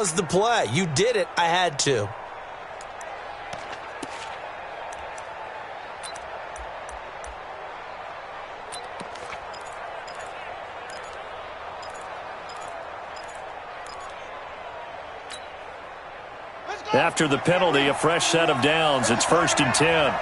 Was the play. You did it. I had to. After the penalty, a fresh set of downs. It's 1st and 10.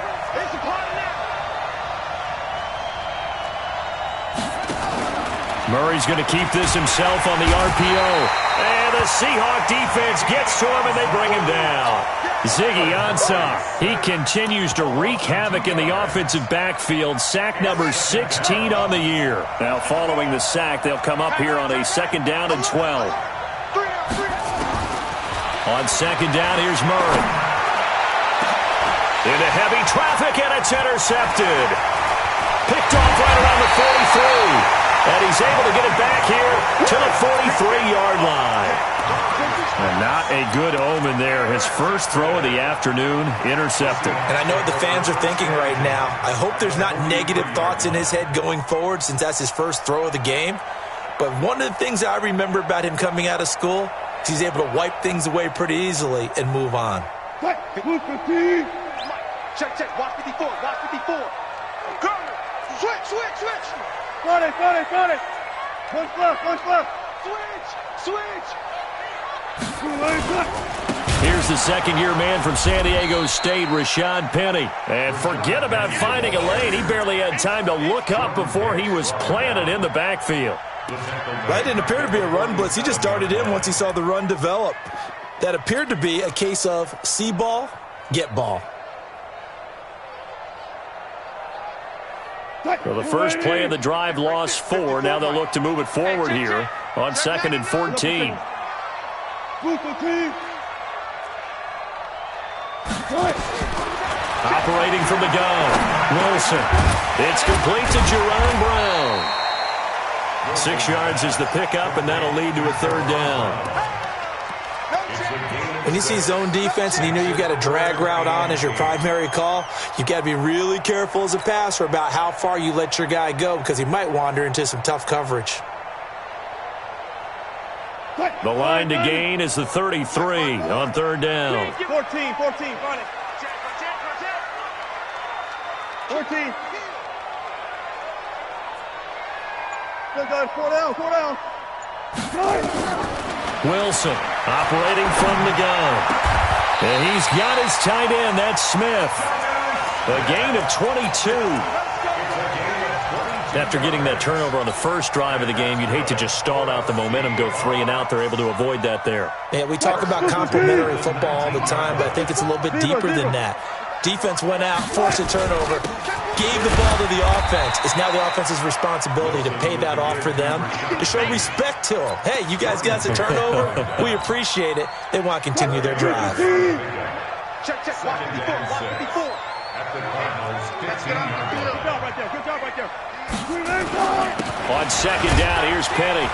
Murray's going to keep this himself on the RPO. And the Seahawk defense gets to him, and they bring him down. Ziggy Ansah, he continues to wreak havoc in the offensive backfield. Sack number 16 on the year. Now, following the sack, they'll come up here on a 2nd down and 12. On 2nd down, here's Murray. Into heavy traffic, and it's intercepted. Picked off right around the 43. And he's able to get it back here to the 43-yard line. And not a good omen there. His first throw of the afternoon, intercepted. And I know what the fans are thinking right now. I hope there's not negative thoughts in his head going forward since that's his first throw of the game. But one of the things I remember about him coming out of school is he's able to wipe things away pretty easily and move on. Check, watch 54, watch 54. Switch. Got it. Push left. Switch. Here's the second-year man from San Diego State, Rashad Penny. And forget about finding a lane. He barely had time to look up before he was planted in the backfield. That didn't appear to be a run blitz. He just darted in once he saw the run develop. That appeared to be a case of see ball, get ball. Well, the first play of the drive lost 4. Now they'll look to move it forward here on 2nd and 14. Operating from the gun, Wilson. It's complete to Jerome Brown. 6 yards is the pickup, and that'll lead to a 3rd down. When you see zone defense and you know you've got a drag route on as your primary call, you've got to be really careful as a passer about how far you let your guy go because he might wander into some tough coverage. The line to gain is the 33 on 3rd down. 14, find it. 14. Good, 4 down. Wilson operating from the gun. And he's got his tight end. That's Smith. A gain of 22. After getting that turnover on the first drive of the game, you'd hate to just stall out the momentum, go 3 and out. They're able to avoid that there. Yeah, we talk about complementary football all the time, but I think it's a little bit deeper than that. Defense went out, forced a turnover, gave the ball to the offense. It's now the offense's responsibility to pay that off for them, to show respect to them. Hey, you guys got a turnover? We appreciate it. They want to continue their drive. Check, watch 54. Good job right there. On 2nd down, here's Penny.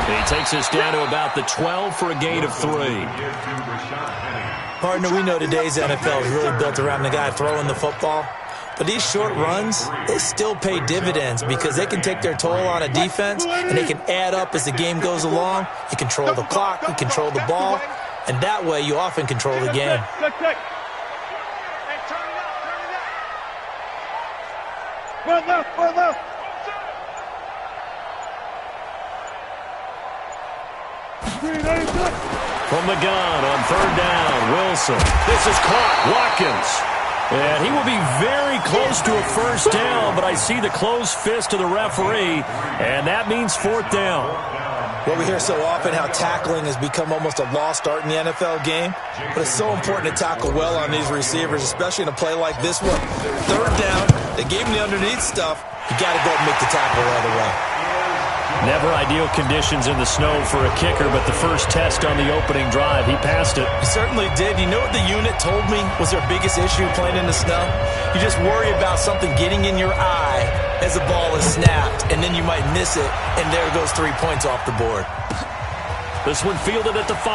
He takes us down to about the 12 for a gain of 3. Partner, we know today's NFL is really built around the guy throwing the football. But these short runs, they still pay dividends because they can take their toll on a defense and they can add up as the game goes along. You control the clock, you control the ball, and that way you often control the game. Run left. From the gun on 3rd down, Wilson. This is caught. Watkins. And he will be very close to a first down, but I see the closed fist of the referee, and that means 4th down. Well, we hear so often how tackling has become almost a lost art in the NFL game, but it's so important to tackle well on these receivers, especially in a play like this one. 3rd down, they gave him the underneath stuff. You got to go and make the tackle right away. Never ideal conditions in the snow for a kicker, but the first test on the opening drive, he passed it. He certainly did. You know what the unit told me was their biggest issue playing in the snow? You just worry about something getting in your eye as the ball is snapped, and then you might miss it, and there goes 3 points off the board. This one fielded at the 5.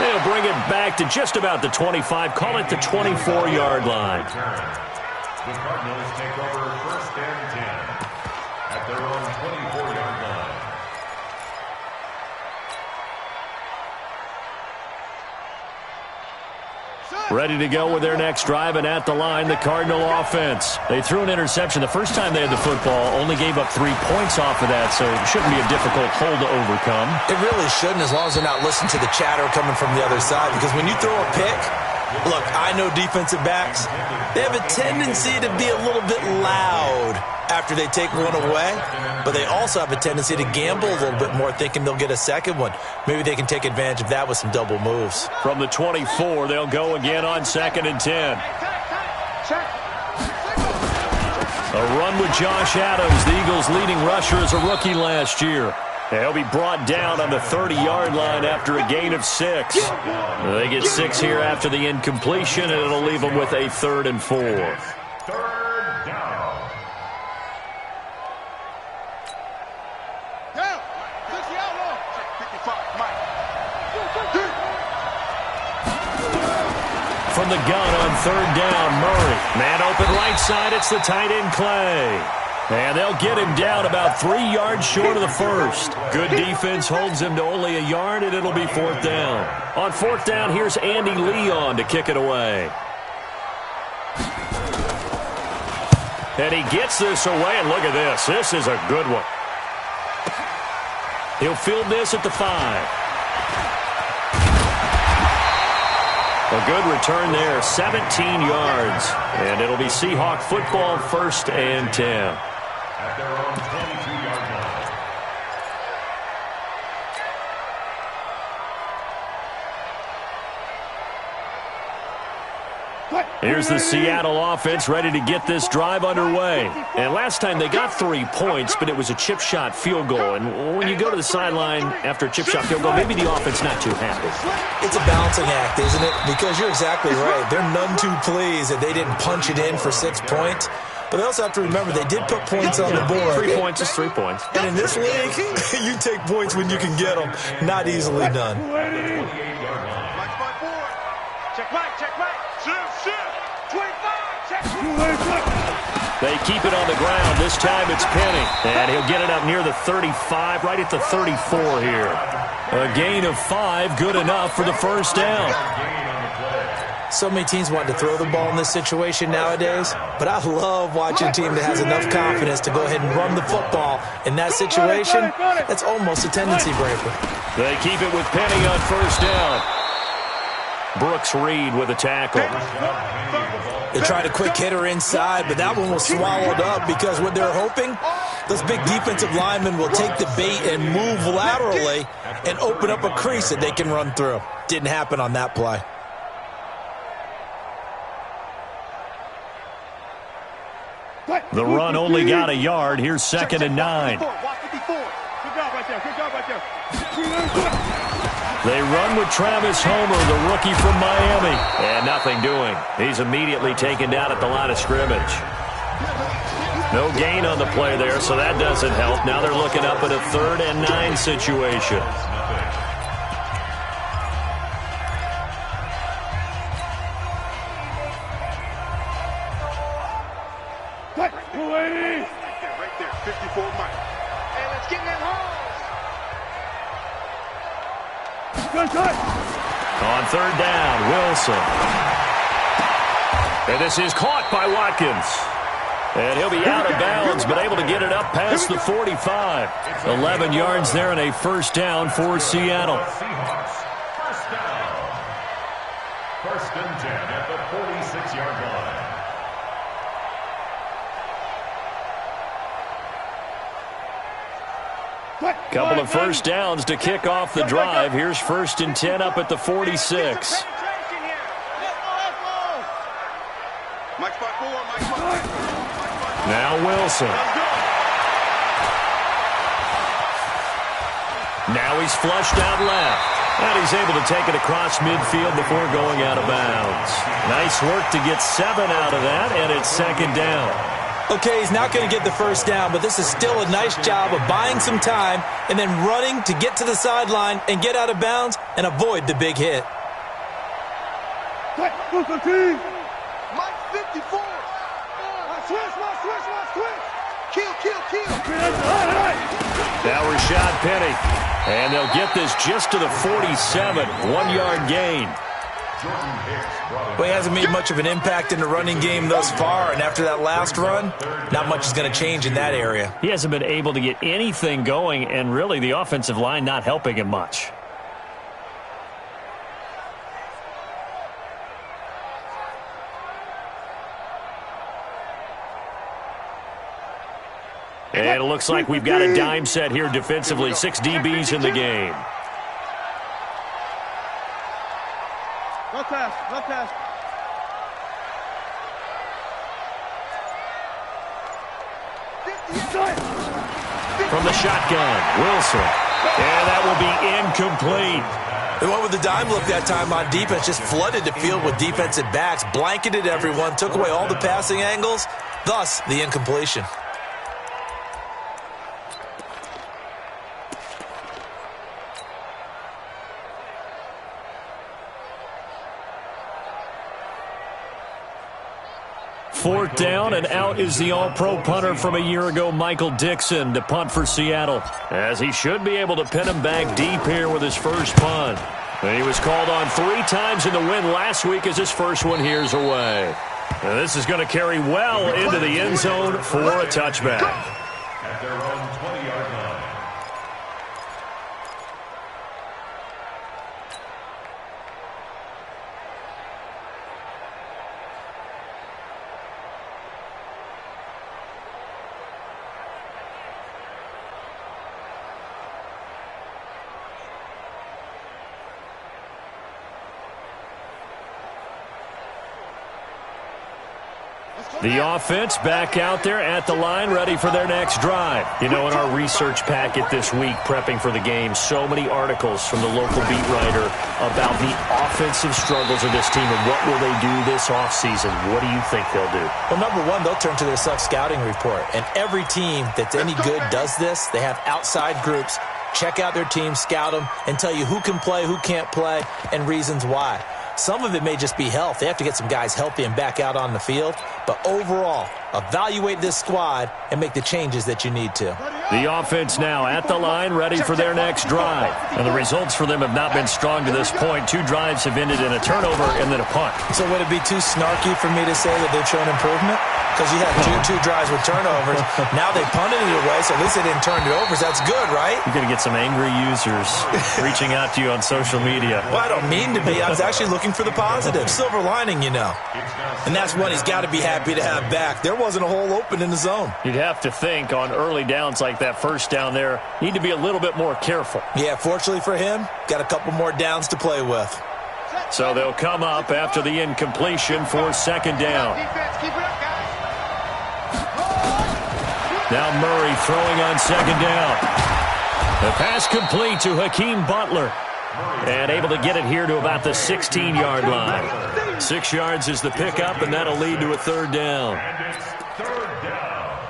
They'll bring it back to just about the 25. Call it the 24-yard line. The Cardinals take over 1st and 10 at their own 24-yard line. Ready to go with their next drive, and at the line, the Cardinal offense. They threw an interception the first time they had the football, only gave up 3 points off of that, so it shouldn't be a difficult hole to overcome. It really shouldn't, as long as they're not listening to the chatter coming from the other side, because when you throw a pick, look, I know defensive backs, they have a tendency to be a little bit loud after they take one away, but they also have a tendency to gamble a little bit more, thinking they'll get a second one. Maybe they can take advantage of that with some double moves. From the 24, they'll go again on 2nd and 10. A run with Josh Adams, the Eagles' leading rusher as a rookie last year. They'll be brought down on the 30-yard line after a gain of 6. They get 6 here after the incompletion, and it'll leave them with a 3rd and 4. Third down. From the gun on 3rd down, Murray. Man open right side, it's the tight end Clay. And they'll get him down about 3 yards short of the first. Good defense holds him to only a yard, and it'll be 4th down. On 4th down, here's Andy Leon to kick it away. And he gets this away, and look at this. This is a good one. He'll field this at the 5. A good return there, 17 yards. And it'll be Seahawk football, 1st and 10. At their own 22-yard line. Here's the Seattle offense ready to get this drive underway. And last time they got 3 points, but it was a chip shot field goal. And when you go to the sideline after a chip shot field goal, maybe the offense not too happy. It's a balancing act, isn't it? Because you're exactly right. They're none too pleased that they didn't punch it in for 6 points. But they also have to remember they did put points on the board. 3 points is 3 points. And in this league, you take points when you can get them. Not easily done. Check right, check right. Shift. 25, check. They keep it on the ground. This time it's Penny. And he'll get it up near the 35, right at the 34 here. A gain of 5, good enough for the 1st down. So many teams want to throw the ball in this situation nowadays, but I love watching a team that has enough confidence to go ahead and run the football. In that situation, that's almost a tendency breaker. They keep it with Penny on 1st down. Brooks Reed with a tackle. They tried a quick hitter inside, but that one was swallowed up because what they're hoping, those big defensive linemen will take the bait and move laterally and open up a crease that they can run through. Didn't happen on that play. The run only got a yard. Here's 2nd and 9. Good job right there. Good job right there. They run with Travis Homer, the rookie from Miami. And nothing doing. He's immediately taken down at the line of scrimmage. No gain on the play there, so that doesn't help. Now they're looking up at a 3rd and 9 situation. Right there. 54 Mike. Hey, let's get in that hole. On 3rd down, Wilson. And this is caught by Watkins. And he'll be out of bounds, but able to get it up past the 45. 11 yards there and a 1st down for Seattle. Seahawks. 1st down. 1st and 10 at the 46-yard line. Couple of 1st downs to kick off the drive. Here's 1st and 10 up at the 46. Now Wilson. Now he's flushed out left. And he's able to take it across midfield before going out of bounds. Nice work to get 7 out of that, and it's 2nd down. Okay, he's not going to get the 1st down, but this is still a nice job of buying some time and then running to get to the sideline and get out of bounds and avoid the big hit. Mike 54. Switch. Kill. Now Rashad Penny. And they'll get this just to the 47. 1-yard gain. Well, he hasn't made much of an impact in the running game thus far, and after that last run, not much is going to change in that area. He hasn't been able to get anything going, and really the offensive line not helping him much. And it looks like we've got a dime set here defensively. 6 DBs in the game. No pass, no pass. From the shotgun, Wilson. And that will be incomplete. They went with the dime look that time on defense, just flooded the field with defensive backs, blanketed everyone, took away all the passing angles, thus the incompletion. Fourth down, and out is the all-pro punter from a year ago, Michael Dixon, to punt for Seattle, as he should be able to pin him back deep here with his first punt. And he was called on 3 times in the win last week as his first one here's away. And this is going to carry well into the end zone for a touchback. At their own 20-yard line. The offense back out there at the line, ready for their next drive. You know, in our research packet this week, prepping for the game, so many articles from the local beat writer about the offensive struggles of this team and what will they do this offseason. What do you think they'll do? Well, number one, they'll turn to their self-scouting report. And every team that's any good does this. They have outside groups, check out their team, scout them, and tell you who can play, who can't play, and reasons why. Some of it may just be health. They have to get some guys healthy and back out on the field. But overall, evaluate this squad and make the changes that you need to. The offense now at the line, ready for their next drive. And the results for them have not been strong to this point. 2 drives have ended in a turnover and then a punt. So would it be too snarky for me to say that they've shown improvement? Because you had two drives with turnovers. Now they punted it away, so at least they didn't turn it over. That's good, right? You're going to get some angry users reaching out to you on social media. Well, I don't mean to be. I was actually looking for the positive. Silver lining, you know. And that's one he's got to be happy to have back. There wasn't a hole open in the zone. You'd have to think on early downs like that first down there, need to be a little bit more careful. Yeah, fortunately for him, got a couple more downs to play with. So they'll come up after the incompletion for second down. Now Murray throwing on second down. The pass complete to Hakeem Butler. And able to get it here to about the 16-yard line. 6 yards is the pickup, and that'll lead to a third down. And it's third down.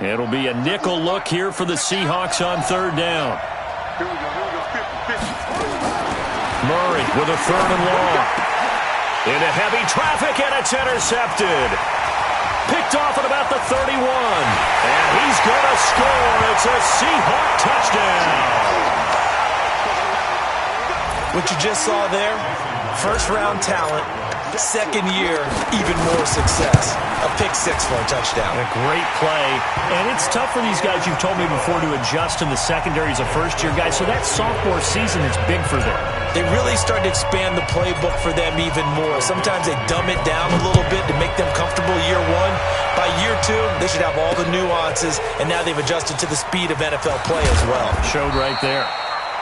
It'll be a nickel look here for the Seahawks on third down. Murray with a third and long. Into heavy traffic, and it's intercepted. Picked off at about the 31. And he's going to score. It's a Seahawk touchdown. What you just saw there, first-round talent, second year, even more success. A pick 6 for a touchdown. A great play. And it's tough for these guys, you've told me before, to adjust in the secondary as a first-year guy. So that sophomore season is big for them. They really start to expand the playbook for them even more. Sometimes they dumb it down a little bit to make them comfortable year 1. By year 2, they should have all the nuances, and now they've adjusted to the speed of NFL play as well. Showed right there.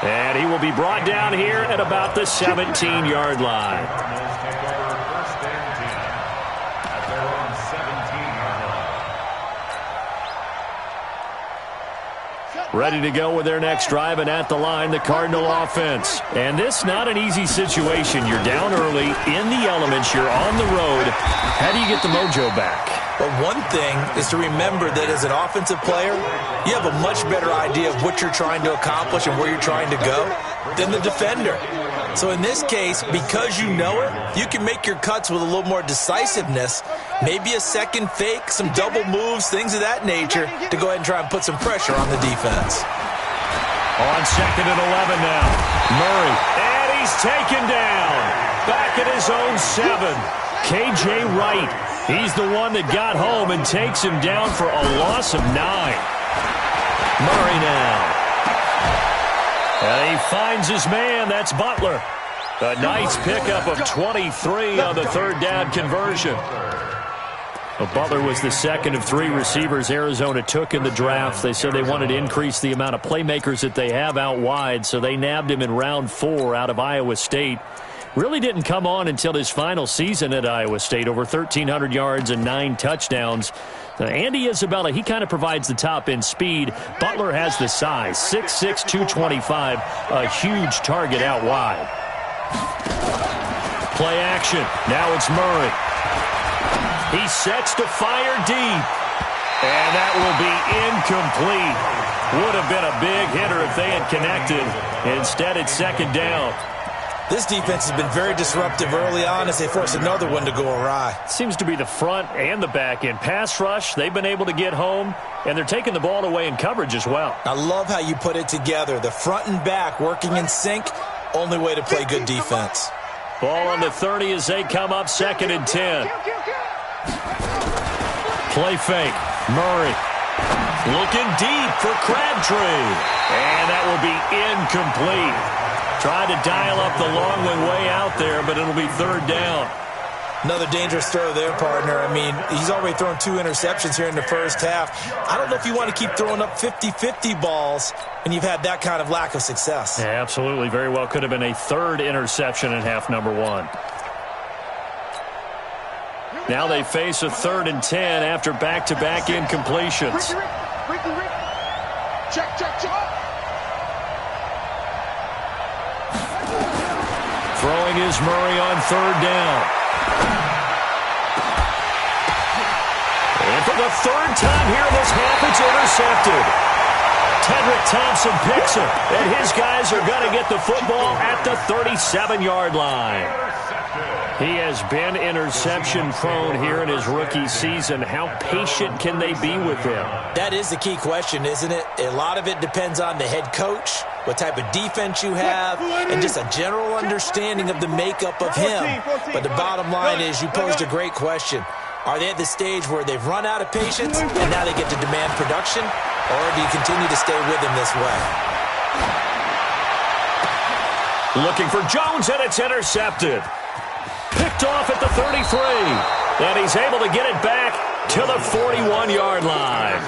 And he will be brought down here at about the 17-yard line. Cardinals take over first and 10 at their own 17-yard line. Ready to go with their next drive, and at the line, the Cardinal offense. And this not an easy situation. You're down early, in the elements, you're on the road. How do you get the mojo back? But one thing is to remember that as an offensive player, you have a much better idea of what you're trying to accomplish and where you're trying to go than the defender. So in this case, because you know it, you can make your cuts with a little more decisiveness, maybe a second fake, some double moves, things of that nature, to go ahead and try and put some pressure on the defense. On 2nd and 11 now. Murray. And he's taken down. Back at his own 7. K.J. Wright. He's the one that got home and takes him down for a loss of 9. Murray now. And he finds his man. That's Butler. A nice pickup of 23 on the 3rd down conversion. Well, Butler was the second of 3 receivers Arizona took in the draft. They said they wanted to increase the amount of playmakers that they have out wide, so they nabbed him in round 4 out of Iowa State. Really didn't come on until his final season at Iowa State, over 1,300 yards and 9 touchdowns. Andy Isabella, he kind of provides the top-end speed. Butler has the size, 6'6", 225, a huge target out wide. Play action. Now it's Murray. He sets to fire deep. And that will be incomplete. Would have been a big hitter if they had connected. Instead, it's 2nd down. This defense has been very disruptive early on as they force another one to go awry. Seems to be the front and the back end. Pass rush, they've been able to get home, and they're taking the ball away in coverage as well. I love how you put it together. The front and back working in sync, only way to play good defense. Ball on the 30 as they come up 2nd and 10. Play fake. Murray looking deep for Crabtree. And that will be incomplete. Tried to dial up the long one way out there, but it'll be 3rd down. Another dangerous throw there, partner. I mean, he's already thrown 2 interceptions here in the first half. I don't know if you want to keep throwing up 50-50 balls when you've had that kind of lack of success. Yeah, absolutely. Very well could have been a 3rd interception in half number 1. Now they face a 3rd and 10 after back-to-back incompletions. Check, check, check. Throwing is Murray on 3rd down. And for the 3rd time here in this half, it's intercepted. Tedrick Thompson picks it, and his guys are going to get the football at the 37-yard line. He has been interception-prone here in his rookie season. How patient can they be with him? That is the key question, isn't it? A lot of it depends on the head coach, what type of defense you have, and just a general understanding of the makeup of him. But the bottom line is you posed a great question. Are they at the stage where they've run out of patience and now they get to demand production? Or do you continue to stay with him this way? Looking for Jones, and it's intercepted. Picked off at the 33. And he's able to get it back to the 41-yard line.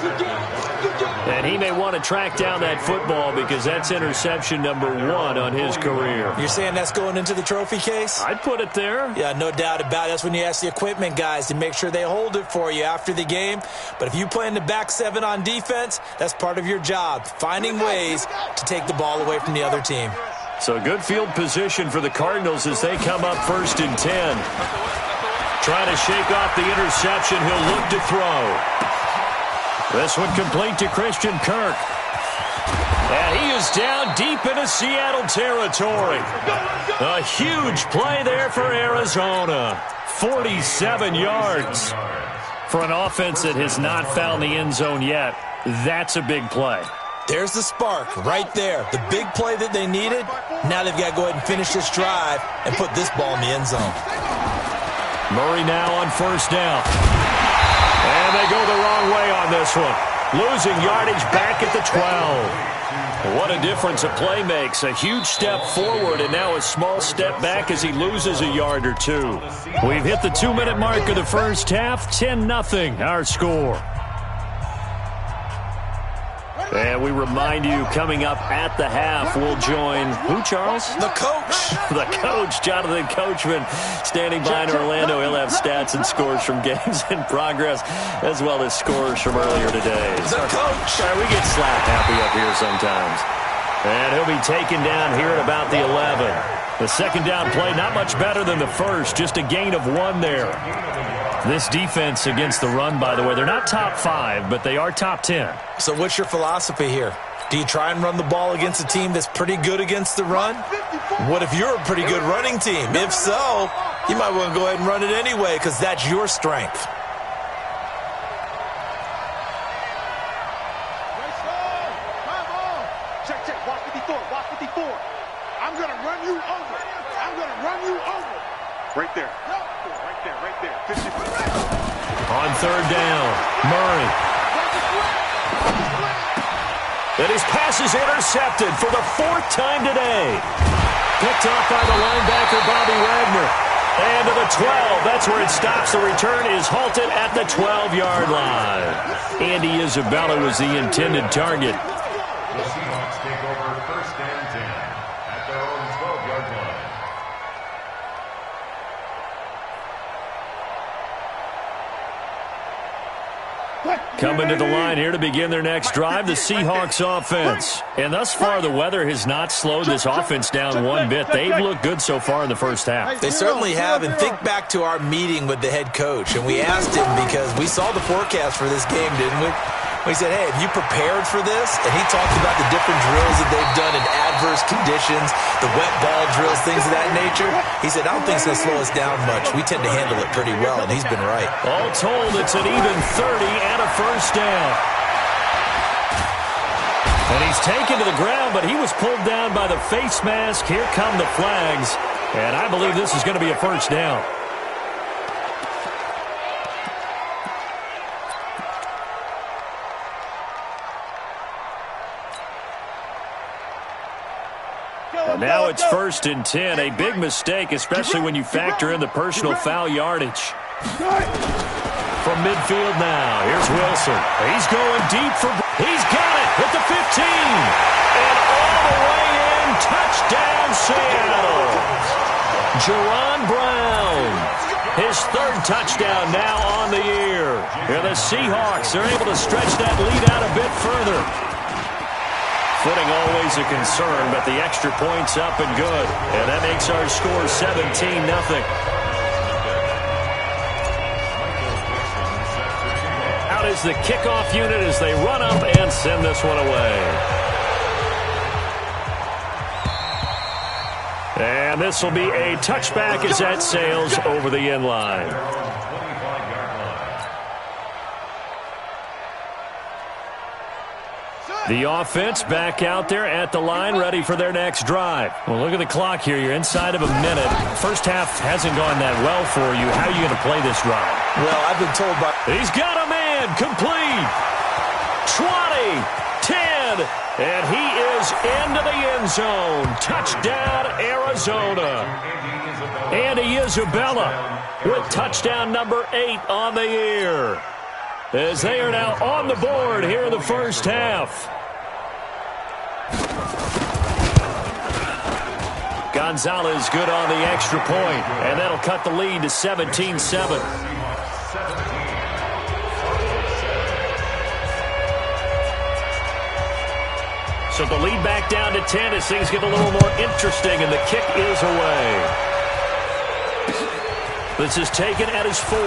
And he may want to track down that football because that's interception number 1 on his career. You're saying that's going into the trophy case? I'd put it there. Yeah, no doubt about it. That's when you ask the equipment guys to make sure they hold it for you after the game. But if you play in the back 7 on defense, that's part of your job, finding ways to take the ball away from the other team. So good field position for the Cardinals as they come up 1st and 10. Trying to shake off the interception. He'll look to throw. This one complete to Christian Kirk. And he is down deep into Seattle territory. A huge play there for Arizona. 47 yards. For an offense that has not found the end zone yet, that's a big play. There's the spark right there. The big play that they needed. Now they've got to go ahead and finish this drive and put this ball in the end zone. Murray now on 1st down. And they go the wrong way on this one. Losing yardage back at the 12. What a difference a play makes. A huge step forward and now a small step back as he loses a yard or 2. We've hit the 2-minute mark of the first half. 10-0 our score. And we remind you, coming up at the half, we'll join who, Charles? The coach. The coach, Jonathan Coachman, standing by in Orlando. He'll have stats and scores from games in progress, as well as scores from earlier today. The coach. Sorry, we get slap happy up here sometimes. And he'll be taken down here at about the 11. The 2nd down play, not much better than the first, just a gain of 1 there. This defense against the run, by the way, they're not top 5, but they are top 10. So what's your philosophy here? Do you try and run the ball against a team that's pretty good against the run? What if you're a pretty good running team? If so, you might want to go ahead and run it anyway because that's your strength. Check, check. Watch 54. Watch 54. I'm going to run you over. I'm going to run you over. Right there. Right there. Right there. 50. On third down, Murray. And his pass is intercepted for the fourth time today. Picked off by the linebacker, Bobby Wagner. And to the 12. That's where it stops. The return is halted at the 12-yard line. Andy Isabella was the intended target. The Seahawks take over first and 10 at their own 12-yard line. Coming to the line here to begin their next drive, the Seahawks offense. And thus far, the weather has not slowed this offense down one bit. They've looked good so far in the first half. They certainly have. And think back to our meeting with the head coach. And we asked him because we saw the forecast for this game, didn't we? We said, hey, have you prepared for this? And he talked about the different drills that they've done in adverse conditions, the wet ball drills, things of that nature. He said, I don't think it's going to slow us down much. We tend to handle it pretty well, and he's been right. All told, it's an even 30 and a first down. And he's taken to the ground, but he was pulled down by the face mask. Here come the flags, and I believe this is going to be a first down. And now it's first and 10. A big mistake, especially when you factor in the personal foul yardage. From midfield now, here's Wilson. He's going deep for... He's got it at the 15. And all the way in, touchdown Seattle. Jerron Brown. His third touchdown now on the year. And the Seahawks are able to stretch that lead out a bit further. Footing always a concern, but the extra point's up and good. And that makes our score 17-0. Out is the kickoff unit as they run up and send this one away. And this will be a touchback as that sails over the end line. The offense back out there at the line, ready for their next drive. Well, look at the clock here. You're inside of a minute. First half hasn't gone that well for you. How are you going to play this drive? Well, I've been told by... He's got a man. Complete. 20, 10, and he is into the end zone. Touchdown, Arizona. Andy Isabella with touchdown number 8 on the year. As they are now on the board here in the first half. Gonzalez good on the extra point, and that'll cut the lead to 17-7. So the lead back down to 10 as things get a little more interesting, and the kick is away. This is taken at his 4.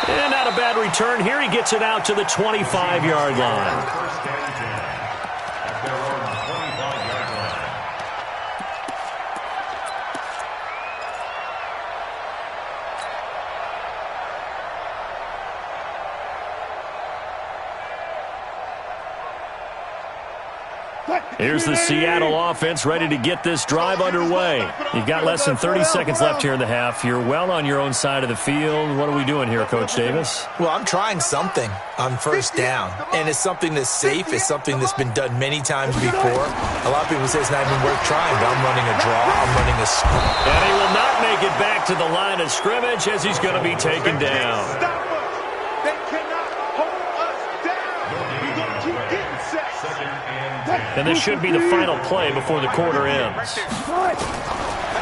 And not a bad return here. He gets it out to the 25-yard line. Here's the Seattle offense ready to get this drive underway. You've got less than 30 seconds left here in the half. You're well on your own side of the field. What are we doing here, Coach Davis? Well, I'm trying something on first down, and it's something that's safe. It's something that's been done many times before. A lot of people say it's not even worth trying, but I'm running a draw. I'm running a scrimmage. And he will not make it back to the line of scrimmage as he's going to be taken down. And this should be the final play before the quarter ends.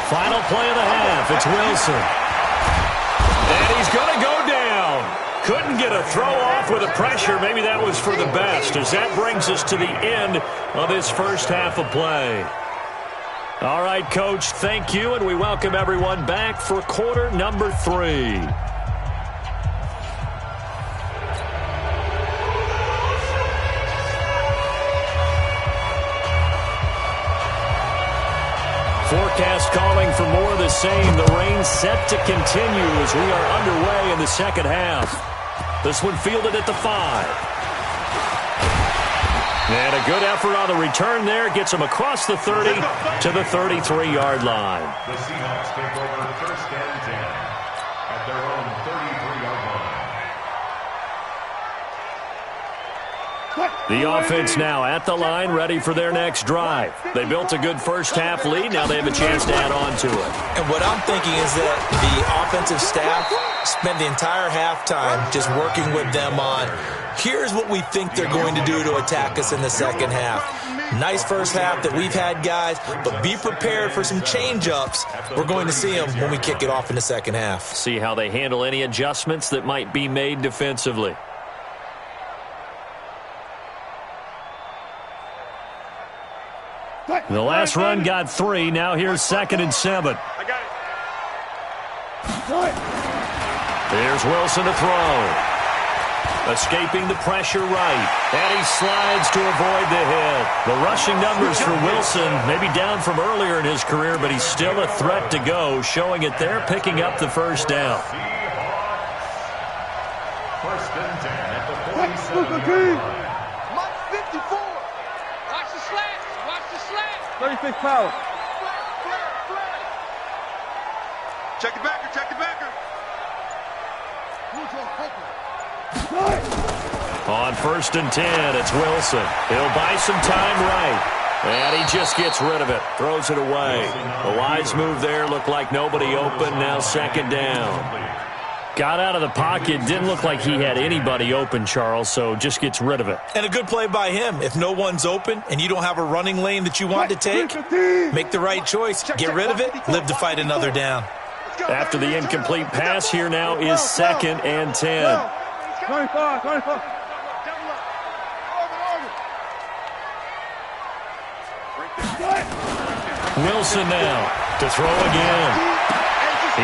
Final play of the half. It's Wilson. And he's going to go down. Couldn't get a throw off with the pressure. Maybe that was for the best, as that brings us to the end of this first half of play. All right, Coach, thank you, and we welcome everyone back for quarter number 3. Forecast calling for more of the same. The rain set to continue as we are underway in the second half. This one fielded at the 5. And a good effort on the return there. Gets him across the 30 to the 33-yard line. The Seahawks take over 1st and 10 at their own 33-yard line. The offense now at the line, ready for their next drive. They built a good first-half lead. Now they have a chance to add on to it. And what I'm thinking is that the offensive staff spent the entire halftime just working with them on, here's what we think they're going to do to attack us in the second half. Nice first half that we've had, guys, but be prepared for some change-ups. We're going to see them when we kick it off in the second half. See how they handle any adjustments that might be made defensively. The last run got 3. Now here's 2nd and 7. I got it. There's Wilson to throw. Escaping the pressure right. And he slides to avoid the hit. The rushing numbers for Wilson maybe down from earlier in his career, but he's still a threat to go, showing it there, picking up the first down. Seahawks. 1st and 10 at the 47-yard line. Mike 54. Watch the slants. Watch the slants. 36 power. Check the backer. Check the backer. On 1st and 10, it's Wilson. He'll buy some time right. And he just gets rid of it. Throws it away. The wise move there. Looked like nobody open. Now 2nd down. Got out of the pocket. Didn't look like he had anybody open, Charles, so just gets rid of it. And a good play by him. If no one's open and you don't have a running lane that you want to take, make the right choice. Get rid of it. Live to fight another down. After the incomplete pass, here now is 2nd and 10. 25. Wilson now to throw again.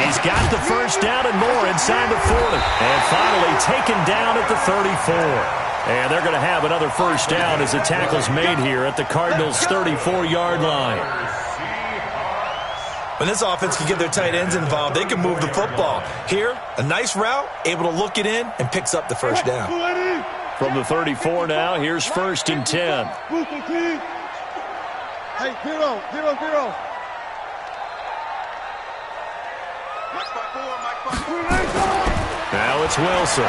He's got the first down and more inside the 40. And finally taken down at the 34. And they're going to have another first down as the tackle's made here at the Cardinals' 34-yard line. When this offense can get their tight ends involved, they can move the football. Here, a nice route, able to look it in, and picks up the first down. From the 34 now, here's 1st and 10. Hey, 0. Now it's Wilson.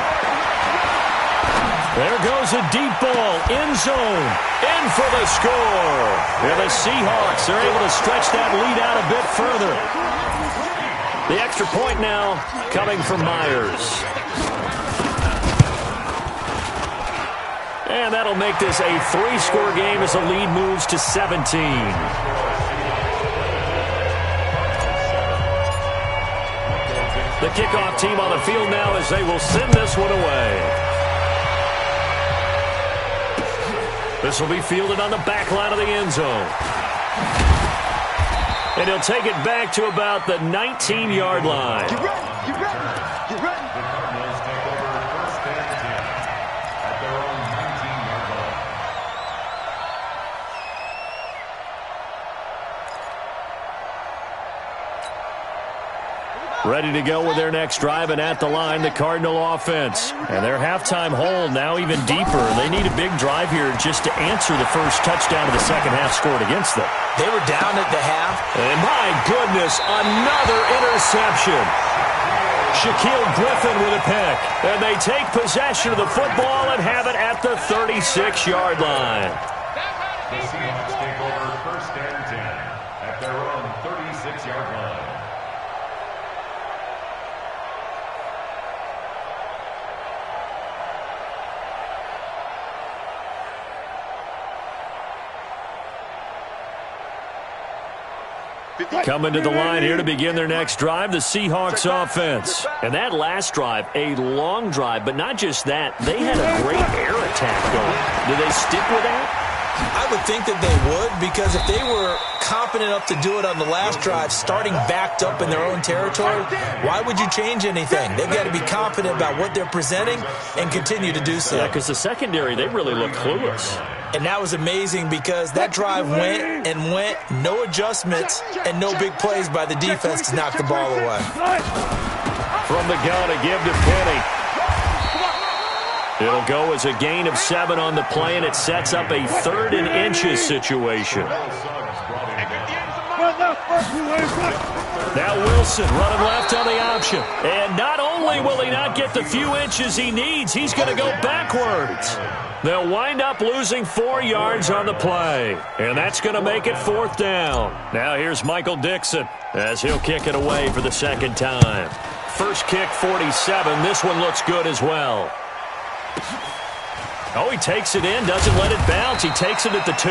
There goes a deep ball, end zone, in for the score. And the Seahawks are able to stretch that lead out a bit further. The extra point now coming from Myers. And that'll make this a 3-score game as the lead moves to 17. The kickoff team on the field now as they will send this one away. This will be fielded on the back line of the end zone. And he'll take it back to about the 19-yard line. Get ready. The Cardinals take over 1st and 10 at their own 19-yard line. Ready to go with their next drive, and at the line, the Cardinal offense. And their halftime hold now even deeper. They need a big drive here just to answer the first touchdown of the second half scored against them. They were down at the half. And my goodness, another interception. Shaquille Griffin with a pick. And they take possession of the football and have it at the 36-yard line. The Seahawks take over 1st and 10 at their own 36-yard line. Coming to the line here to begin their next drive, the Seahawks offense. And that last drive, a long drive, but not just that. They had a great air attack going. Do they stick with that? I would think that they would, because if they were confident enough to do it on the last drive, starting backed up in their own territory, why would you change anything? They've got to be confident about what they're presenting and continue to do so. Yeah, because the secondary, they really look clueless. And that was amazing because that drive went and went, no adjustments and no big plays by the defense to knock the ball away. From the gun, a give to Penny. It'll go as a gain of 7 on the play, and it sets up a 3rd and inches situation. Now Wilson running left on the option. And not only will he not get the few inches he needs, he's going to go backwards. They'll wind up losing 4 yards on the play. And that's going to make it 4th down. Now here's Michael Dixon as he'll kick it away for the 2nd time. First kick, 47. This one looks good as well. Oh, he takes it in, doesn't let it bounce. He takes it at the 2.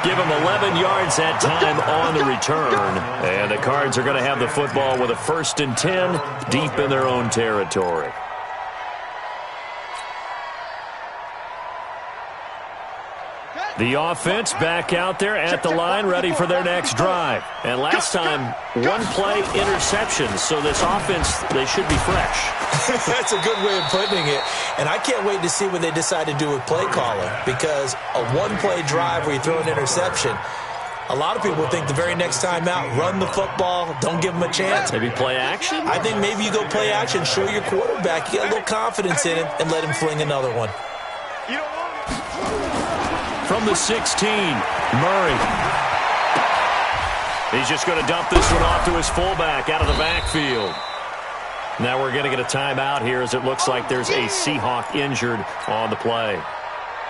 Give him 11 yards that time on the return. And the Cards are going to have the football with a 1st and 10 deep in their own territory. The offense back out there at the line, ready for their next drive. And last time, 1-play interceptions, so this offense, they should be fresh. That's a good way of putting it. And I can't wait to see what they decide to do with play calling, because a 1-play drive where you throw an interception, a lot of people think the very next time out, run the football, don't give them a chance. Maybe play action? I think maybe you go play action, show your quarterback, you get a little confidence in him, and let him fling another one. From the 16, Murray. He's just going to dump this one off to his fullback out of the backfield. Now we're going to get a timeout here as it looks like there's a Seahawk injured on the play.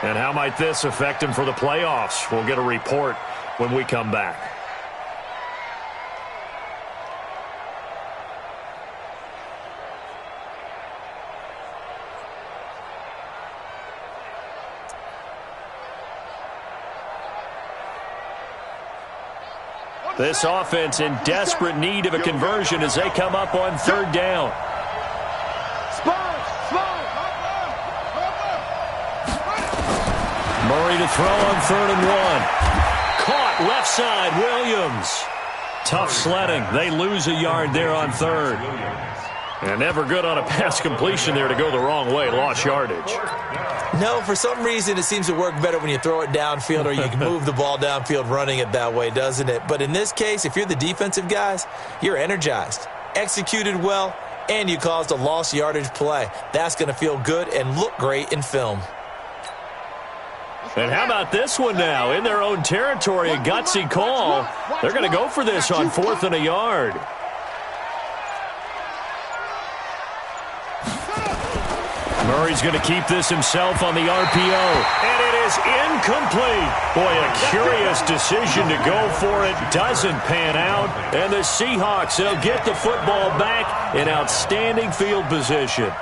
And how might this affect him for the playoffs? We'll get a report when we come back. This offense in desperate need of a conversion as they come up on 3rd down. Murray to throw on 3rd and 1. Caught left side, Williams. Tough sledding. They lose a yard there on 3rd. And never good on a pass completion there to go the wrong way. Lost yardage. No, for some reason it seems to work better when you throw it downfield or you can move the ball downfield running it that way, doesn't it? But in this case, if you're the defensive guys, you're energized, executed well, and you caused a lost yardage play. That's going to feel good and look great in film. And how about this one now? In their own territory, a gutsy call. They're going to go for this on 4th and a yard. Murray's going to keep this himself on the RPO. And it is incomplete. Boy, a curious decision to go for it. Doesn't pan out. And the Seahawks, they'll get the football back in outstanding field position.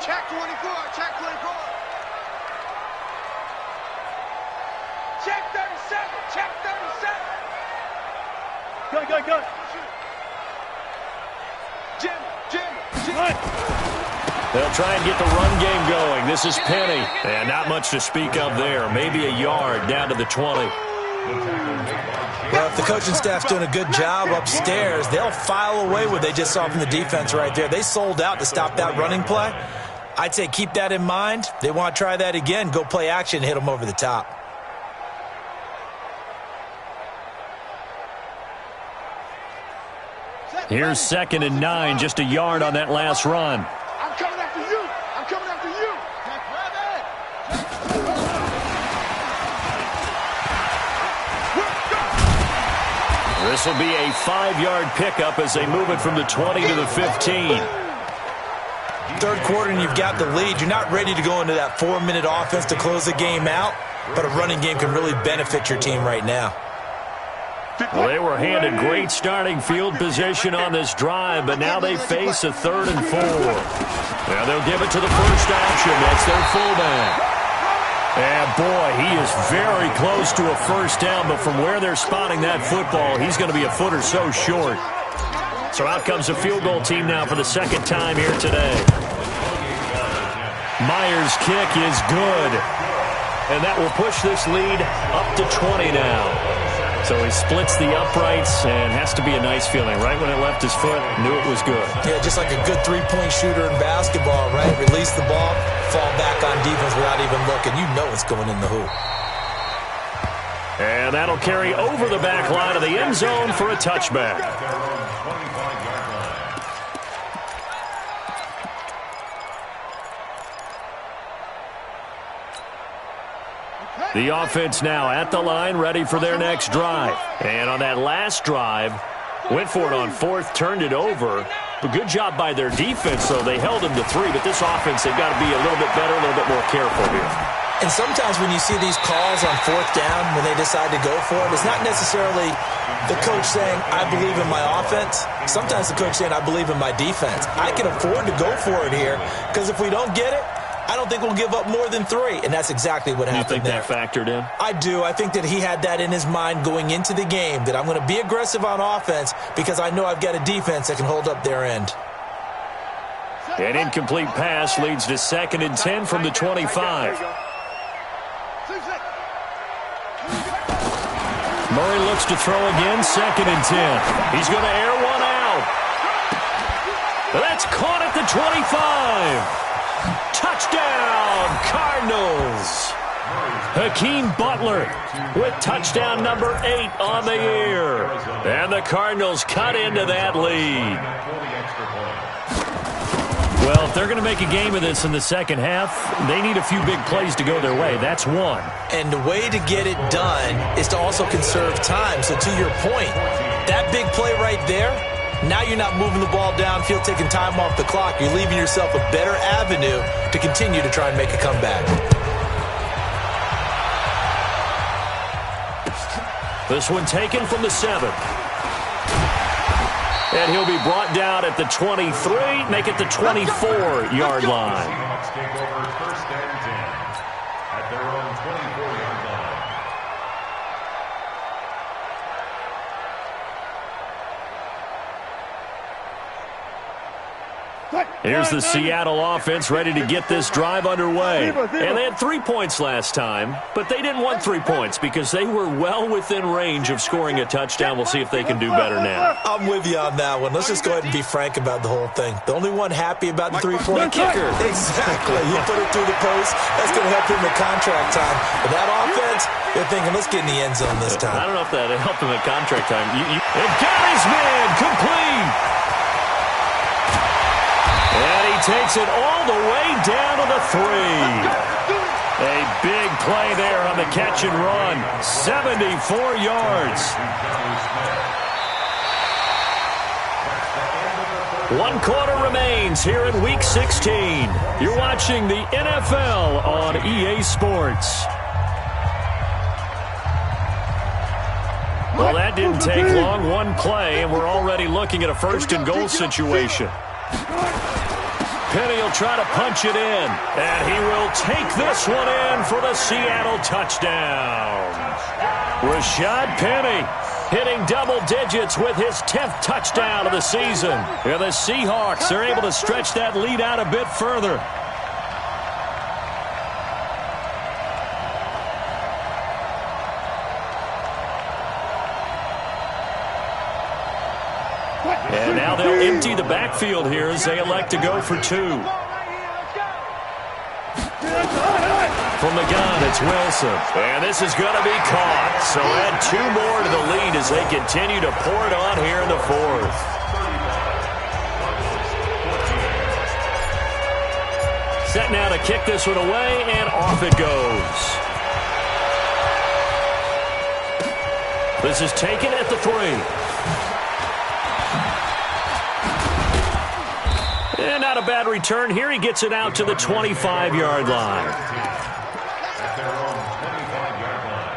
Check 24, check 24. Check 37, check 37. Go. Jim. They'll try and get the run game going. This is Penny. And not much to speak of there. Maybe a yard down to the 20. Well, if the coaching staff's doing a good job upstairs, they'll file away what they just saw from the defense right there. They sold out to stop that running play. I'd say keep that in mind. They want to try that again. Go play action and hit them over the top. Here's 2nd and 9, just a yard on that last run. I'm coming after you. This will be a 5-yard pickup as they move it from the 20 to the 15. 3rd quarter and you've got the lead. You're not ready to go into that 4-minute offense to close the game out, but a running game can really benefit your team right now. Well, they were handed great starting field position on this drive, but now they face a 3rd and 4. Now they'll give it to the first option. That's their fullback. And, boy, he is very close to a first down, but from where they're spotting that football, he's going to be a foot or so short. So out comes the field goal team now for the 2nd time here today. Myers' kick is good. And that will push this lead up to 20 now. So he splits the uprights and has to be a nice feeling. Right when it left his foot, knew it was good. Yeah, just like a good three-point shooter in basketball, right? Release the ball, fall back on defense without even looking. You know it's going in the hoop. And that'll carry over the back line of the end zone for a touchback. The offense now at the line, ready for their next drive. And on that last drive, went for it on fourth, turned it over. A good job by their defense, though. They held them to 3, but this offense, they've got to be a little bit better, a little bit more careful here. And sometimes when you see these calls on fourth down, when they decide to go for it, it's not necessarily the coach saying, I believe in my offense. Sometimes the coach saying, I believe in my defense. I can afford to go for it here, because if we don't get it, I don't think we'll give up more than 3, and that's exactly what happened there. You think that factored in? I do. I think that he had that in his mind going into the game, that I'm going to be aggressive on offense because I know I've got a defense that can hold up their end. An incomplete pass leads to 2nd and 10 from the 25. Murray looks to throw again, 2nd and 10. He's going to air one out. That's caught at the 25. Touchdown, Cardinals. Hakeem Butler with touchdown number 8 on the year. And the Cardinals cut into that lead. Well, if they're going to make a game of this in the second half, they need a few big plays to go their way. That's one. And the way to get it done is to also conserve time. So to your point, that big play right there, now you're not moving the ball downfield, taking time off the clock. You're leaving yourself a better avenue to continue to try and make a comeback. This one taken from the 7. And he'll be brought down at the 23, make it the 24-yard line. Seahawks take over 1st and 10 at their own 24-yard line. Here's the Seattle offense ready to get this drive underway. And they had 3 points last time, but they didn't want 3 points because they were well within range of scoring a touchdown. We'll see if they can do better now. I'm with you on that one. Let's just go ahead and be frank about the whole thing. The only one happy about the 3-point kicker. Exactly. You put it through the post. That's going to help him in contract time. But that offense, they're thinking, let's get in the end zone this time. I don't know if that helped him at contract time. And got his man complete. And he takes it all the way down to the 3. A big play there on the catch and run. 74 yards. 1 quarter remains here in Week 16. You're watching the NFL on EA Sports. Well, that didn't take long. 1 play, and we're already looking at a 1st and goal situation. Penny will try to punch it in, and he will take this one in for the Seattle touchdown. Rashad Penny hitting double digits with his 10th touchdown of the season. And the Seahawks are able to stretch that lead out a bit further. And now they'll empty the backfield here as they elect to go for 2. From the gun, it's Wilson. And this is going to be caught. So add 2 more to the lead as they continue to pour it on here in the 4th. Set now to kick this one away, and off it goes. This is taken at the 3. And not a bad return here. He gets it out to the 25-yard line. At their own 25-yard line.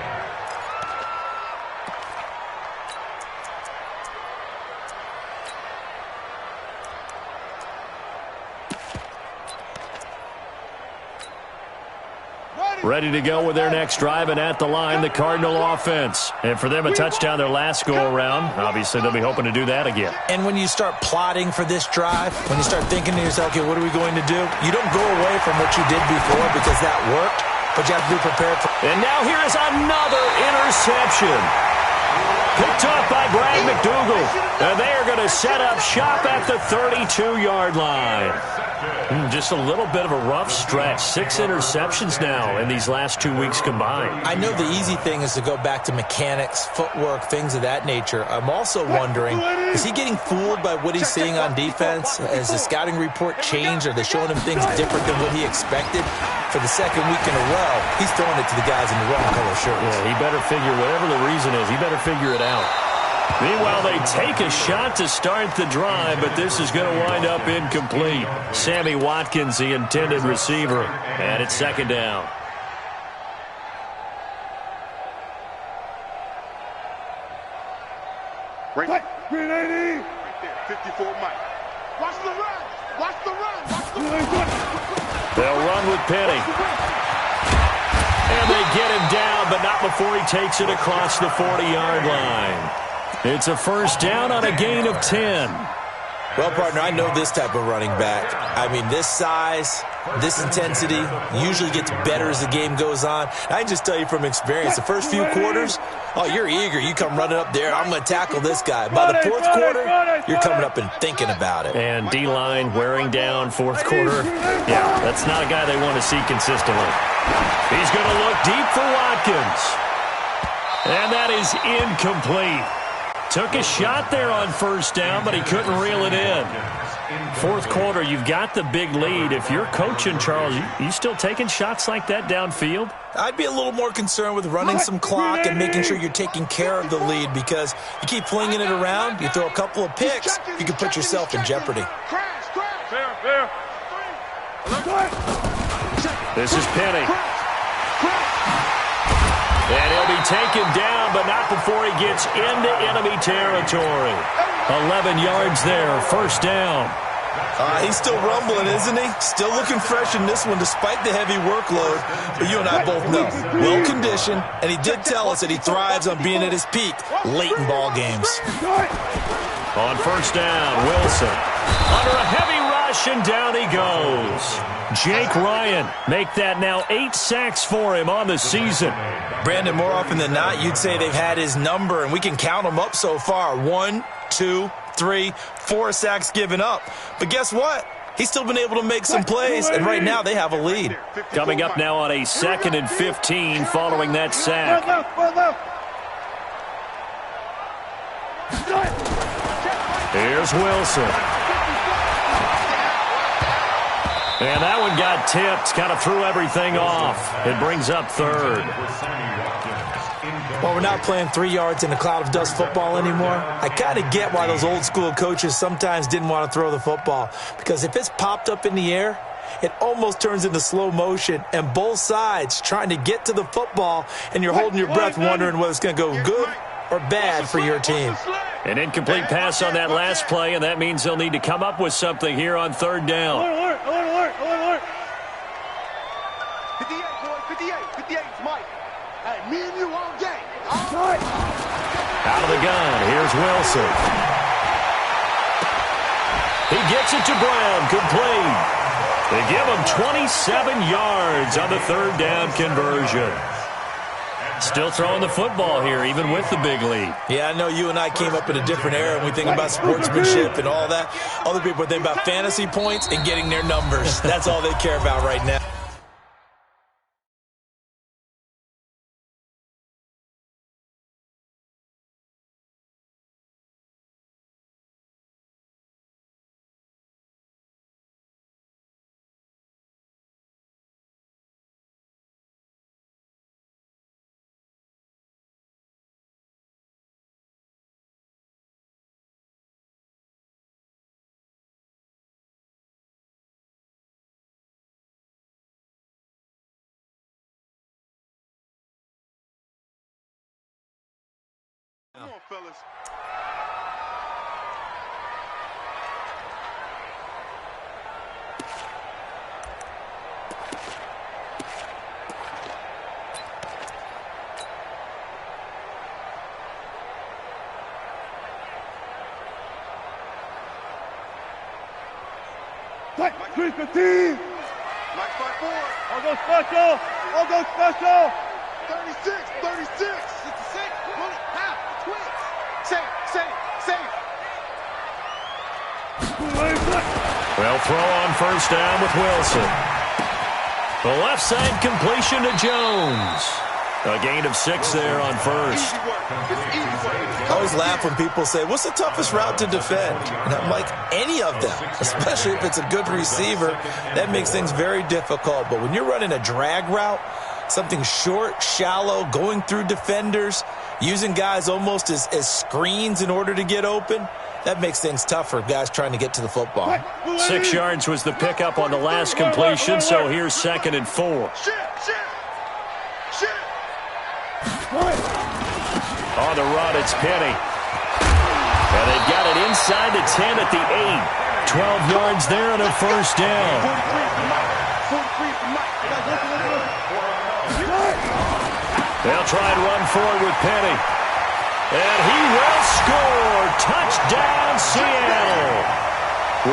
Ready to go with their next drive, and at the line, the Cardinal offense. And for them, a touchdown their last go-around. Obviously, they'll be hoping to do that again. And when you start plotting for this drive, when you start thinking to yourself, okay, what are we going to do? You don't go away from what you did before because that worked, but you have to be prepared for. And now here is another interception. Picked off by Brad McDougal. And they are going to set up shop at the 32-yard line. Just a little bit of a rough stretch. 6 interceptions now in these last 2 weeks combined. I know the easy thing is to go back to mechanics, footwork, things of that nature. I'm also wondering, is he getting fooled by what he's seeing on defense? Has the scouting report changed? Are they showing him things different than what he expected? For the second week in a row, he's throwing it to the guys in the wrong color shirts. Yeah, he better figure, whatever the reason is, he better figure it out. Meanwhile, they take a shot to start the drive, but this is going to wind up incomplete. Sammy Watkins, the intended receiver, and it's second down. Right. Green 80. Right there, 54 Mike. Watch the run. Watch the run. Watch the run. They'll run with Penny. And they get him down, but not before he takes it across the 40-yard line. It's a first down on a gain of 10. Well, partner, I know this type of running back. I mean, this size, this intensity usually gets better as the game goes on. I can just tell you from experience, the first few quarters, oh, you're eager. You come running up there, I'm going to tackle this guy. By the fourth quarter, you're coming up and thinking about it. And D-line wearing down fourth quarter. Yeah, that's not a guy they want to see consistently. He's going to look deep for Watkins. And that is incomplete. Took a shot there on first down, but he couldn't reel it in. Fourth quarter, you've got the big lead. If you're coaching, Charles, you still taking shots like that downfield? I'd be a little more concerned with running some clock and making sure you're taking care of the lead, because you keep flinging it around, you throw a couple of picks, you can put yourself in jeopardy. This is Penny. And he'll be taken down, but not before he gets into enemy territory. 11 yards there, first down. He's still rumbling, isn't he? Still looking fresh in this one despite the heavy workload. But you and I both know, well-conditioned, and he did tell us that he thrives on being at his peak late in ball games. On first down, Wilson. Under a heavy rush, and down he goes. Jake Ryan, make that now 8 sacks for him on the season. Brandon, more often than not, you'd say they've had his number, and we can count them up so far. 1, 2, 3, 4 sacks given up. But guess what? He's still been able to make some plays, and right now they have a lead. Coming up now on a 2nd and 15 following that sack. Here's Wilson. And that one got tipped, kind of threw everything off. It brings up third. Well, we're not playing 3 yards in a cloud of dust football anymore. I kind of get why those old school coaches sometimes didn't want to throw the football, because if it's popped up in the air, it almost turns into slow motion, and both sides trying to get to the football, and you're holding your breath wondering whether it's going to go good or bad for your team. An incomplete pass on that last play, and that means they'll need to come up with something here on third down. Alert. 58, boy, 58 is Mike. Hey, me and you all game. All right. Out of the gun, here's Wilson. He gets it to Brown, complete. They give him 27 yards on the third down conversion. Still throwing the football here, even with the big lead. Yeah, I know you and I came up in a different era, and we think about sportsmanship and all that. Other people think about fantasy points and getting their numbers. That's all they care about right now. Come on, fellas. Mike 315. Mike 5-4. I'll go special. 36. 66. 66. Run it. Half. Twitch. They'll throw on first down with Wilson. The left side completion to Jones. A gain of 6 there on first. I always laugh when people say, what's the toughest route to defend? And I'm like, any of them, especially if it's a good receiver. That makes things very difficult. But when you're running a drag route, something short, shallow, going through defenders, using guys almost as screens in order to get open, that makes things tough for guys trying to get to the football. 6 yards was the pickup on the last completion, so here's 2nd and 4. On the run, it's Penny. And they've got it inside the 10 at the 8. 12 yards there and a first down. They'll try and run forward with Penny. And he will score. Touchdown, Seattle.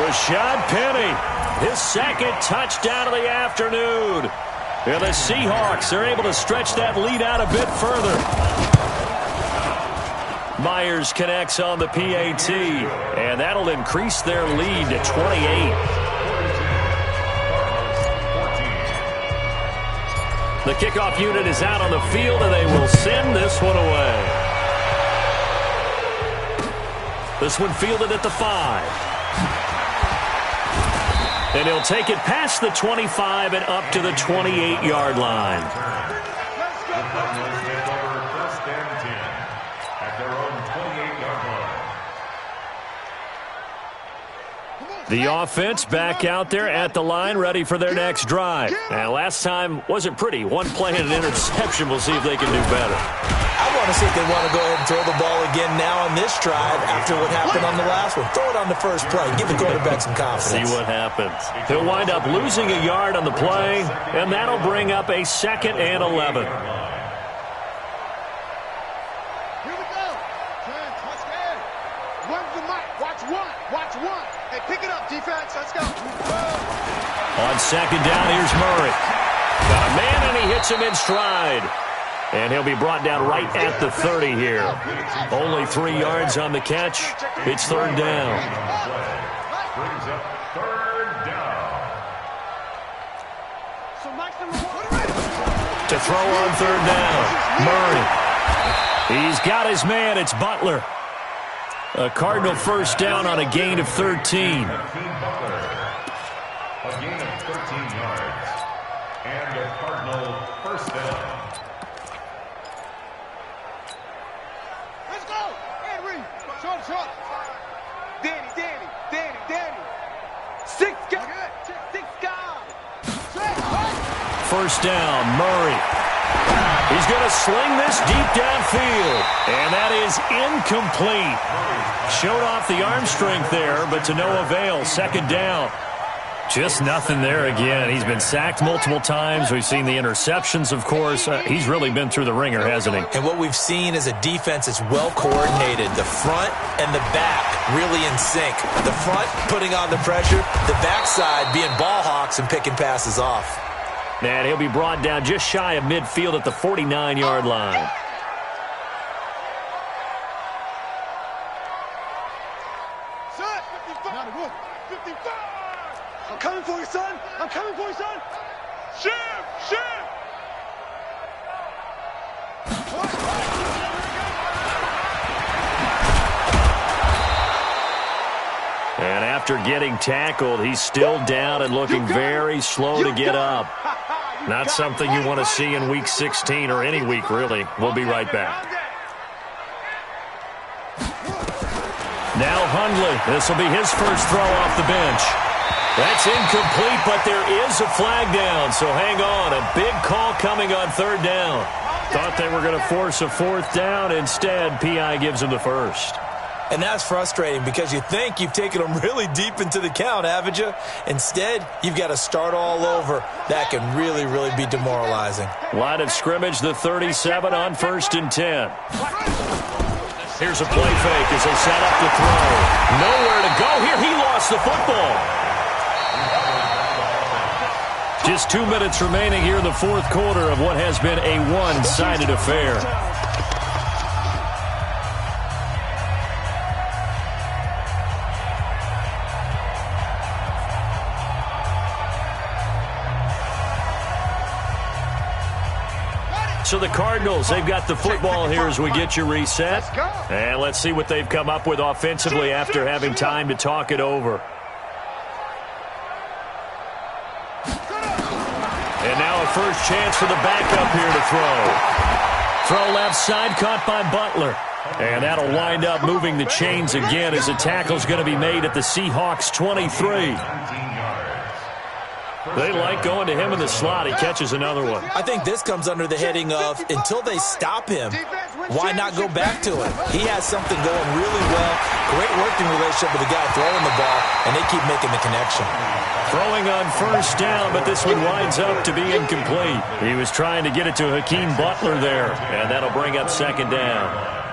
Rashad Penny, his 2nd touchdown of the afternoon. And the Seahawks are able to stretch that lead out a bit further. Myers connects on the PAT, and that'll increase their lead to 28. The kickoff unit is out on the field, and they will send this one away. This one fielded at the 5. And he'll take it past the 25 and up to the 28-yard line. The offense back out there at the line, ready for their next drive. And last time wasn't pretty. One play and an interception. We'll see if they can do better. I want to see if they want to go ahead and throw the ball again now on this drive after what happened on the last one. Throw it on the first play. Give the quarterback some confidence. See what happens. He'll wind up losing a yard on the play, and that'll bring up a 2nd and 11. Here we go. Let's go. Run the mic. Watch one. Watch one. Hey, pick it up, defense. Let's go. On 2nd down, here's Murray. Got a man, and he hits him in stride. And he'll be brought down right at the 30 here. Only 3 yards on the catch. It's 3rd down. Brings up 3rd down. To throw on 3rd down, Murray. He's got his man. It's Butler. A Cardinal first down on a gain of 13. A gain of 13 yards. And a Cardinal first down. Short. Danny. 6 guys. First down, Murray. He's going to sling this deep downfield. And that is incomplete. Showed off the arm strength there, but to no avail. 2nd down. Just nothing there again. He's been sacked multiple times. We've seen the interceptions, of course. He's really been through the ringer, hasn't he? And what we've seen is a defense that's well coordinated. The front and the back really in sync. The front putting on the pressure. The backside being ball hawks and picking passes off. And he'll be brought down just shy of midfield at the 49-yard line. I'm coming for you, son. Shift. And after getting tackled, he's still down and looking very slow to get up. Not something you want to see in Week 16 or any week, really. We'll be right back. Now Hundley. This will be his first throw off the bench. That's incomplete, but there is a flag down, so hang on. A big call coming on 3rd down. Thought they were going to force a 4th down. Instead, P.I. gives them the first. And that's frustrating because you think you've taken them really deep into the count, haven't you? Instead, you've got to start all over. That can really, really be demoralizing. Line of scrimmage, the 37 on 1st and 10. Here's a play fake as they set up to throw. Nowhere to go here. He lost the football. Just 2 minutes remaining here in the 4th quarter of what has been a one-sided affair. So the Cardinals, they've got the football here as we get you reset. And let's see what they've come up with offensively after having time to talk it over. And now a first chance for the backup here to throw. Throw left side, caught by Butler. And that'll wind up moving the chains again as the tackle's going to be made at the Seahawks 23. They like going to him in the slot. He catches another one. I think this comes under the heading of, until they stop him, why not go back to him? He has something going really well. Great working relationship with the guy throwing the ball, and they keep making the connection. Throwing on first down, but this one winds up to be incomplete. He was trying to get it to Hakeem Butler there, and that'll bring up second down.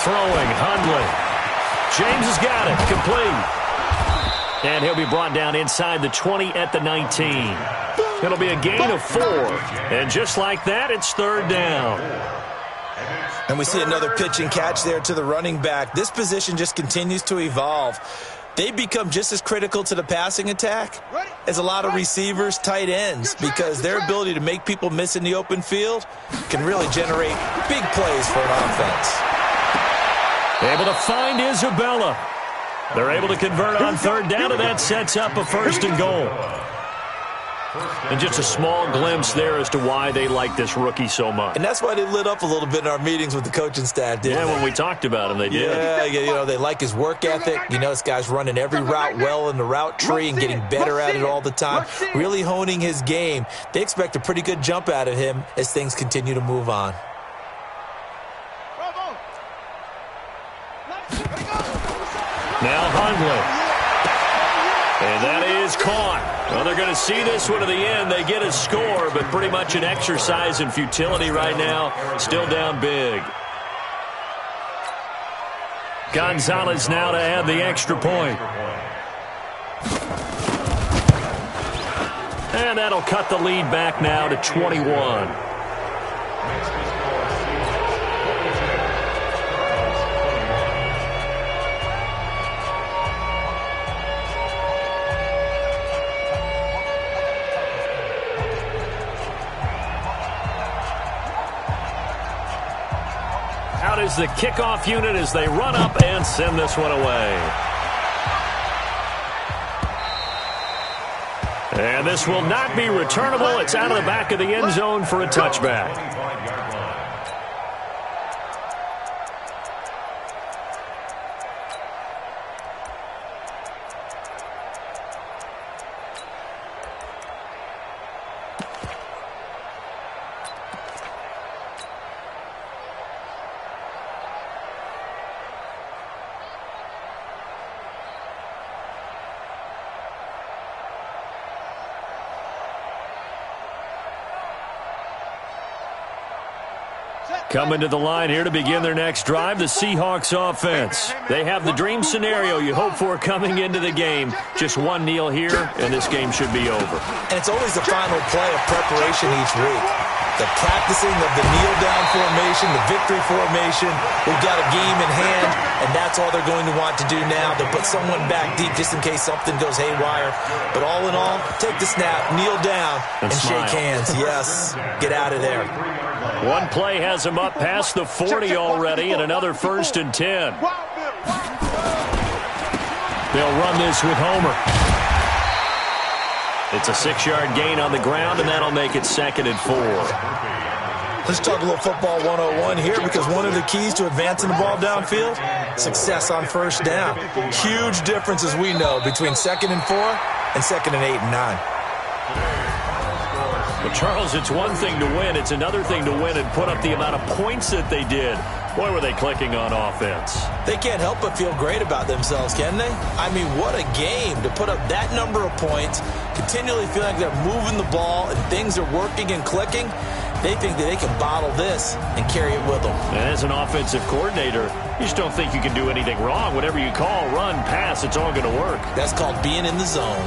Throwing, Hundley. James has got it, complete. And he'll be brought down inside the 20 at the 19. It'll be a gain of 4. And just like that, it's third down. And we see another pitch and catch there to the running back. This position just continues to evolve. They become just as critical to the passing attack as a lot of receivers, tight ends, because their ability to make people miss in the open field can really generate big plays for an offense. Able to find Isabella. They're able to convert on third down, and that sets up a first and goal. And just a small glimpse there as to why they like this rookie so much. And that's why they lit up a little bit in our meetings with the coaching staff, didn't they? When we talked about him, they did. Yeah, you know, they like his work ethic. You know, this guy's running every route well in the route tree and getting better at it all the time, really honing his game. They expect a pretty good jump out of him as things continue to move on. Now Hundley. And that is caught. Well, they're going to see this one to the end. They get a score, but pretty much an exercise in futility right now. Still down big. Gonzalez now to add the extra point. And that'll cut the lead back now to 21. Is the kickoff unit as they run up and send this one away. And this will not be returnable. It's out of the back of the end zone for a touchback. Coming to the line here to begin their next drive, the Seahawks offense. They have the dream scenario you hope for coming into the game. Just one kneel here, and this game should be over. And it's always the final play of preparation each week. The practicing of the kneel-down formation, the victory formation. We've got a game in hand, and that's all they're going to want to do now. They'll put someone back deep just in case something goes haywire. But all in all, take the snap, kneel down, and shake hands. Yes, get out of there. One play has him up past the 40 already, and another first and 10. They'll run this with Homer. It's a 6-yard gain on the ground, and that'll make it second and 4. Let's talk a little football 101 here, because one of the keys to advancing the ball downfield, success on first down. Huge difference, as we know, between 2nd and 4 and 2nd and 8 and 9. Well, Charles, it's one thing to win. It's another thing to win and put up the amount of points that they did. Boy, were they clicking on offense. They can't help but feel great about themselves, can they? I mean, what a game to put up that number of points, continually feeling like they're moving the ball and things are working and clicking. They think that they can bottle this and carry it with them. And as an offensive coordinator, you just don't think you can do anything wrong. Whatever you call, run, pass, it's all going to work. That's called being in the zone.